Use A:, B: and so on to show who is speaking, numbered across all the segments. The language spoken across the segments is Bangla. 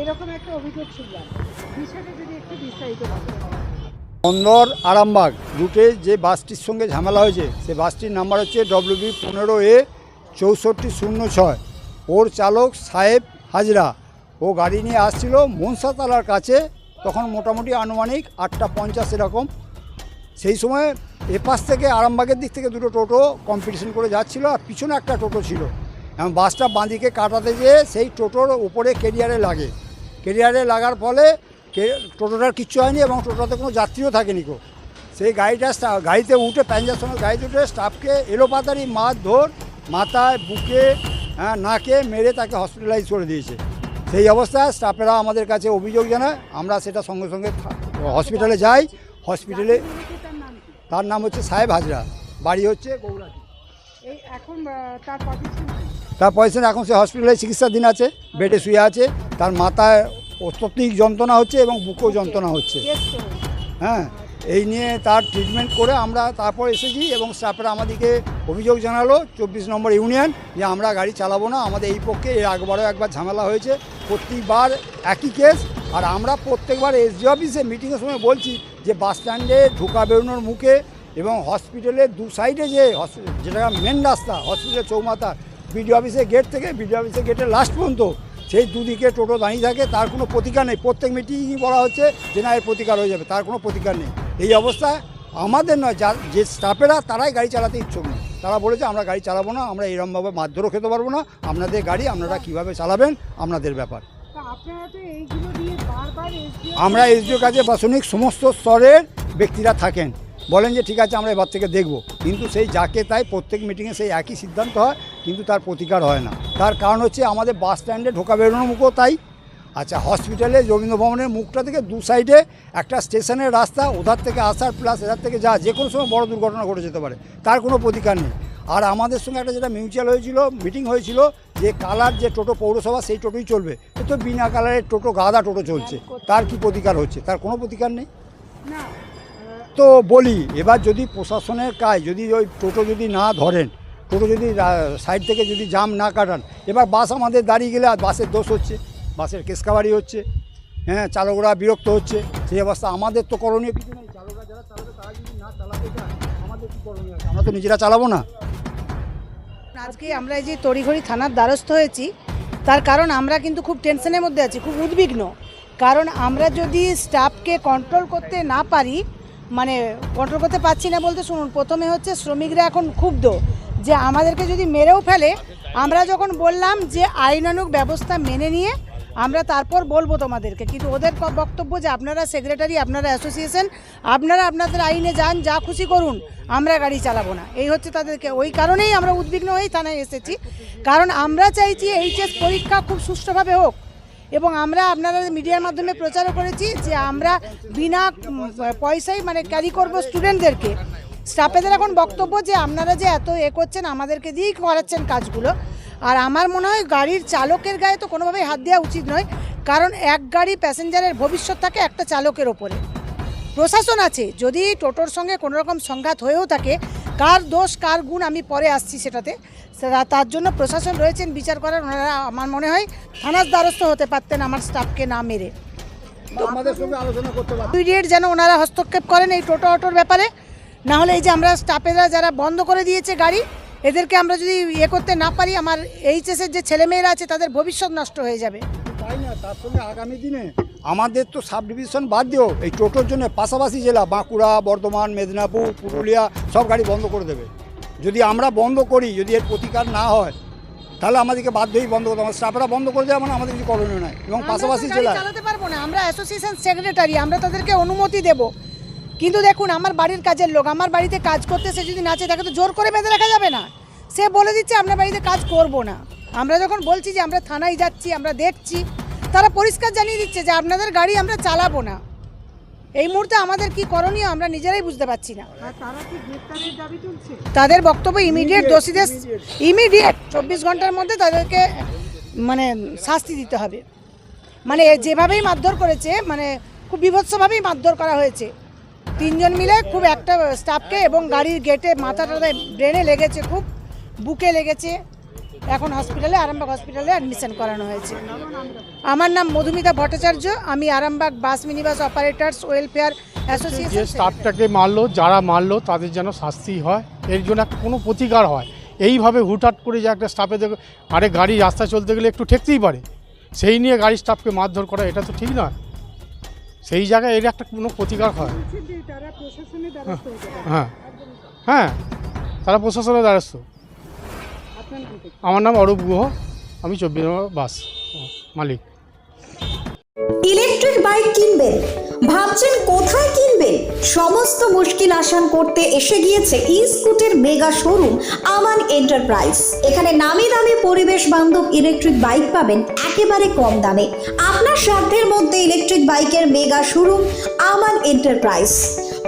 A: এরকম একটা অভিযোগ শুনলাম, বিষয়টা যদি একটু বিস্তারিত বলেন।
B: বন্দর আরামবাগ রুটে যে বাসটির সঙ্গে ঝামেলা হয়েছে সে বাসটির নাম্বার হচ্ছে WB15A6406। ওর চালক সাহেব হাজরা। ও গাড়ি নিয়ে আসছিল মনসাতলার কাছে, তখন মোটামুটি আনুমানিক 8:50 এরকম। সেই সময় এপাশ থেকে আরামবাগের দিক থেকে দুটো টোটো কম্পিটিশন করে যাচ্ছিল, আর পিছনে একটা টোটো ছিল। এবং বাসটা বাঁদিকে কাটাতে যেয়ে সেই টোটোর উপরে কেরিয়ারে লাগে। কেরিয়ারে লাগার ফলে টোটোটার কিচ্ছু হয়নি এবং টোটোতে কোনো যাত্রীও থাকেনি কো। সেই গাড়িতে উঠে প্যাঞ্জার সঙ্গে গাড়িতে উঠে স্টাফকে এলোপাতারি মারধর, মাথায় বুকে নাকে মেরে তাকে হসপিটালাইজ করে দিয়েছে। সেই অবস্থায় স্টাফেরা আমাদের কাছে অভিযোগ জানায়, আমরা সেটা সঙ্গে সঙ্গে হসপিটালে যাই। হসপিটালে তার নাম হচ্ছে সাহেব হাজরা, বাড়ি হচ্ছে গৌরাটি।
A: এই এখন
B: তার পয়সা এখন সে হসপিটালে চিকিৎসাধীন আছে, বেডে শুয়ে আছে। তার মাথায় অত্যধিক যন্ত্রণা হচ্ছে এবং বুকেও যন্ত্রণা হচ্ছে। হ্যাঁ, এই নিয়ে তার ট্রিটমেন্ট করে আমরা তারপর এসেছি এবং স্টাফেরা আমাদেরকে অভিযোগ জানালো 24 নম্বর ইউনিয়ন যে আমরা গাড়ি চালাবো না। আমাদের এই পক্ষে এর আগবারও একবার ঝামেলা হয়েছে, প্রত্যেকবার একই কেস। আর আমরা প্রত্যেকবার এসডি অফিসে মিটিংয়ের সময় বলছি যে বাস স্ট্যান্ডে ঢোকা বেরোনোর মুখে এবং হসপিটালের দু সাইডে যেটা মেন রাস্তা হসপিটালের চৌমাথা, বিডিও অফিসের গেট থেকে বিডিও অফিসের গেটের লাস্ট পর্যন্ত সেই দুদিকে টোটো দাঁড়িয়ে থাকে, তার কোনো প্রতিকার নেই। প্রত্যেক মিটিংই বলা হচ্ছে যে না এর প্রতিকার হয়ে যাবে, তার কোনো প্রতিকার নেই। এই অবস্থায় আমাদের নয়, যে স্টাফেরা তারাই গাড়ি চালাতে ইচ্ছুক নয়। তারা বলেছে আমরা গাড়ি চালাবো না, আমরা এরমভাবে মারধরও খেতে পারবো না, আপনাদের গাড়ি আপনারা কীভাবে চালাবেন আপনাদের ব্যাপার। আমরা এসডিওর কাছে প্রশাসনিক সমস্ত স্তরের ব্যক্তিরা থাকেন, বলেন যে ঠিক আছে আমরা এবার থেকে দেখব, কিন্তু সেই যাকে তাই প্রত্যেক মিটিংয়ে সেই একই সিদ্ধান্ত হয়, কিন্তু তার প্রতিকার হয় না। তার কারণ হচ্ছে আমাদের বাস স্ট্যান্ডে ঢোকা বেরোনোর মুখও তাই। আচ্ছা, হসপিটালে রবীন্দ্র ভবনের মুখটা থেকে দু সাইডে একটা স্টেশনের রাস্তা, ওধার থেকে আসার প্লাস এধার থেকে যে কোনো সময় বড় দুর্ঘটনা ঘটে যেতে পারে, তার কোনো প্রতিকার নেই। আর আমাদের সঙ্গে একটা যেটা মিউচুয়াল হয়েছিল, মিটিং হয়েছিল যে কালার যে টোটো পৌরসভা সেই টোটোই চলবে। এ তো বিনা কালারের টোটো, গাদা টোটো চলছে, তার কি প্রতিকার হচ্ছে? তার কোনো প্রতিকার নেই। তো বলি, এবার যদি প্রশাসনের কাজ যদি ওই টোটো যদি না ধরেন, টোটো যদি সাইড থেকে যদি জাম না কাটান, এবার বাস আমাদের দাঁড়িয়ে গেলে আর বাসের দোষ হচ্ছে, বাসের কেসকাবারি হচ্ছে, হ্যাঁ, চালকরা বিরক্ত হচ্ছে। সেই অবস্থা আমাদের তো করণীয় কিছু নেই। চালকরা যারা চালাবে তারা যদি না চালাতে চায় আমাদের কী করণীয় আছে? আমরা তো নিজেরা চালাবো না।
A: আজকে আমরা এই যে তড়িঘড়ি থানার দ্বারস্থ হয়েছি, তার কারণ আমরা কিন্তু খুব টেনশনের মধ্যে আছি, খুব উদ্বিগ্ন। কারণ আমরা যদি স্টাফকে কন্ট্রোল করতে না পারি, মানে কন্ট্রোল করতে পারছি না বলতে, শুনুন, প্রথমে হচ্ছে শ্রমিকরা এখন ক্ষুব্ধ যে আমাদেরকে যদি মেরেও ফেলে, আমরা যখন বললাম যে আইনানুগ ব্যবস্থা মেনে নিয়ে আমরা তারপর বলবো তোমাদেরকে, কিন্তু ওদের বক্তব্য যে আপনারা সেক্রেটারি, আপনারা অ্যাসোসিয়েশন, আপনারা আপনাদের আইনে যান, যা খুশি করুন, আমরা গাড়ি চালাবো না। এই হচ্ছে তাদেরকে। ওই কারণেই আমরা উদ্বিগ্ন হয়েই থানায় এসেছি, কারণ আমরা চাইছি এইচএস পরীক্ষা খুব সুষ্ঠুভাবে হোক। এবং আমরা আপনারা মিডিয়ার মাধ্যমে প্রচারও করেছি যে আমরা বিনা পয়সায় মানে ক্যারি করব স্টুডেন্টদেরকে। স্টাফেদের এখন বক্তব্য যে আপনারা যে এত করছেন, আমাদেরকে দিয়েই করাচ্ছেন কাজগুলো। আর আমার মনে হয় গাড়ির চালকের গায়ে তো কোনোভাবেই হাত দেওয়া উচিত নয়, কারণ এক গাড়ি প্যাসেঞ্জারের ভবিষ্যৎ থাকে একটা চালকের ওপরে। প্রশাসন আছে, যদি টোটোর সঙ্গে কোনোরকম সংঘাত হয়েও থাকে, কার দোষ কার গুণ আমি পরে আসছি সেটাতে, তার জন্য প্রশাসন রয়েছেন বিচার করার। ওনারা আমার মনে হয় থানার দ্বারস্থ হতে পারতেন আমার স্টাফকে না মেরে।
B: আমাদের সঙ্গে আলোচনা করতে পারেন,
A: ইমিডিয়েট যেন ওনারা হস্তক্ষেপ করেন এই টোটো অটোর ব্যাপারে। না হলে এই যে আমরা স্টাফেরা যারা বন্ধ করে দিয়েছে গাড়ি, এদেরকে আমরা যদি করতে না পারি, আমার এইচএসের যে ছেলেমেয়েরা আছে তাদের ভবিষ্যৎ নষ্ট হয়ে যাবে।
B: তাই না, তার সঙ্গে আগামী দিনে আমাদের তো সাব ডিভিশন বাদ দিও, এই টোটোর জন্য পাশাপাশি জেলা বাঁকুড়া, বর্ধমান, মেদিনীপুর, পুরুলিয়া সব গাড়ি বন্ধ করে দেবে। যদি আমরা বন্ধ করি, যদি এর প্রতিকার না হয়, তাহলে আমাদেরকে বাধ্যই বন্ধ করতে হবে। স্টাফরা বন্ধ করে দেওয়া মানে আমাদের কিছু করণীয় নাই। এবং পাশাপাশি জেলা
A: চালাতে পারবো না, আমরা অ্যাসোসিয়েশন সেক্রেটারি, আমরা তাদেরকে অনুমতি দেব। কিন্তু দেখুন, আমার বাড়ির কাজের লোক আমার বাড়িতে কাজ করতে, সে যদি নাচে তাকে তো জোর করে বেঁধে রাখা যাবে না। সে বলে দিচ্ছে আপনার বাড়িতে কাজ করব না। আমরা যখন বলছি যে আমরা থানায় যাচ্ছি, আমরা দেখছি, তারা পরিষ্কার জানিয়ে দিচ্ছে যে আপনাদের গাড়ি আমরা চালাবো না। এই মুহূর্তে আমাদের কি করণীয় আমরা নিজেরাই বুঝতে পারছি না। তাদের বক্তব্য ইমিডিয়েট দোষীদের ইমিডিয়েট 24 ঘন্টার মধ্যে তাদেরকে মানে শাস্তি দিতে হবে। মানে যেভাবেই মারধর করেছে, মানে খুব বিভৎসভাবেই মারধর করা হয়েছে। 3 জন মিলে খুব একটা স্টাফকে, এবং গাড়ির গেটে মাথাটা ব্রেনে লেগেছে, খুব বুকে লেগেছে, এখন হসপিটালে, আরামবাগ হসপিটালে অ্যাডমিশন করানো হয়েছে। আমার নাম মধুমিতা ভট্টাচার্য, আমি Arambagh bus minibus operators welfare
C: যে
A: অ্যাসোসিয়েশন।
C: স্টাফটাকে মারলো, যারা মারলো তাদের যেন শাস্তি হয়, এর জন্য একটা কোনো প্রতিকার হয়। এইভাবে হুটহাট করে যে একটা স্টাফে দেখো, আরে গাড়ি রাস্তায় চলতে গেলে একটু ঠেকতেই পারে, সেই নিয়ে গাড়ির স্টাফকে মারধর করা এটা তো ঠিক নয়। সেই জায়গায় এর একটা কোনো প্রতিকার হয়। হ্যাঁ হ্যাঁ, তারা প্রশাসনের দ্বারস্থ। আমার নাম অরূপ গুহ, আমি 24 নম্বর বাস মালিক।
D: ইলেকট্রিক বাইক কিনবেন, ভাবছেন কোথায় কিনবেন? সমস্ত মুশকিল আসান করতে এসে গিয়েছে ই-স্কুটের মেগা শোরুম আমান এন্টারপ্রাইজ। এখানে নামি দামি পরিবেশ বান্ধব ইলেকট্রিক বাইক পাবেন একেবারে কম দামে। আপনার সাধ্যের মধ্যে ইলেকট্রিক বাইকের মেগা শোরুম আমান এন্টারপ্রাইজ।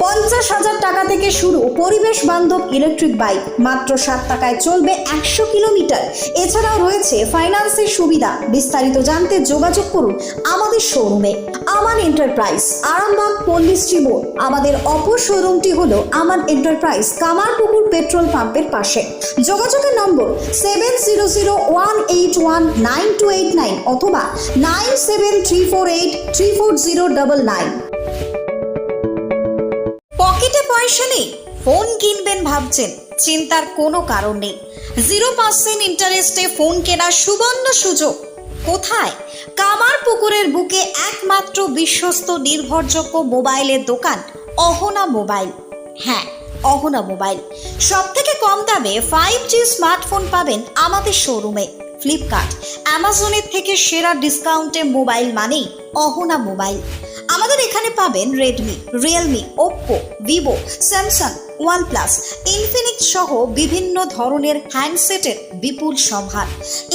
D: 50,000 টাকা থেকে শুরু পরিবেশ বান্ধব ইলেকট্রিক বাইক, মাত্র 7 টাকায় চলবে 100 কিলোমিটার। এছাড়াও রয়েছে ফাইন্যান্সের সুবিধা। বিস্তারিত জানতে যোগাযোগ করুন আমাদের শোরুমে। আমান এন্টারপ্রাইজ, আরামবাগ পল্লীশ্রী মোড়। আমাদের অপর শোরুমটি হলো আমান এন্টারপ্রাইজ, কামারপুকুর পেট্রোল পাম্পের পাশে। যোগাযোগের নম্বর 7001819289 অথবা 9734834099। পকেটে পয়সা নেই, ফোন কিনবেন ভাবছেন? চিন্তার কোনো কারণ নেই। 0% ইন্টারেস্টে ফোন কেনার সুবর্ণ সুযোগ। কোথায়? কামারপুকুরের বুকে একমাত্র বিশ্বস্ত নির্ভরযোগ্য মোবাইলের দোকান অহনা মোবাইল। হ্যাঁ, অহনা মোবাইল। সব থেকে কম দামে 5G স্মার্টফোন পাবেন আমাদের শোরুমে। ফ্লিপকার্ট, অ্যামাজনের থেকে সেরা ডিসকাউন্টে মোবাইল মানেই অহনা মোবাইল। আমাদের এখানে পাবেন Redmi, Realme, Oppo, Vivo, Samsung, OnePlus, Infinix সহ বিভিন্ন ধরনের হ্যান্ডসেটের বিপুল সম্ভার।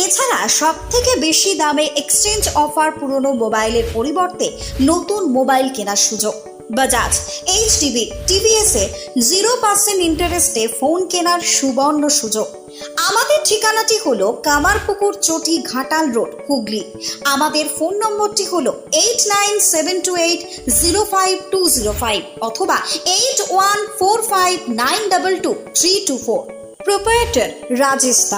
D: এছাড়া সব থেকে বেশি দামে এক্সচেঞ্জ অফার, পুরনো মোবাইলের পরিবর্তে নতুন মোবাইল কেনার সুযোগ। বাজাজ, এইচডিবি, টিভিএস এ 0% ইন্টারেস্টে ফোন কেনার সুবর্ণ সুযোগ। আমাদের ঠিকানাটি হলো কামারপুকুর চটি, ঘাটাল রোড, হুগলি। আমাদের ফোন নম্বরটি হলো 8972805205 অথবা 8145922324। প্রোপ্রাইটার রাজেশ দা।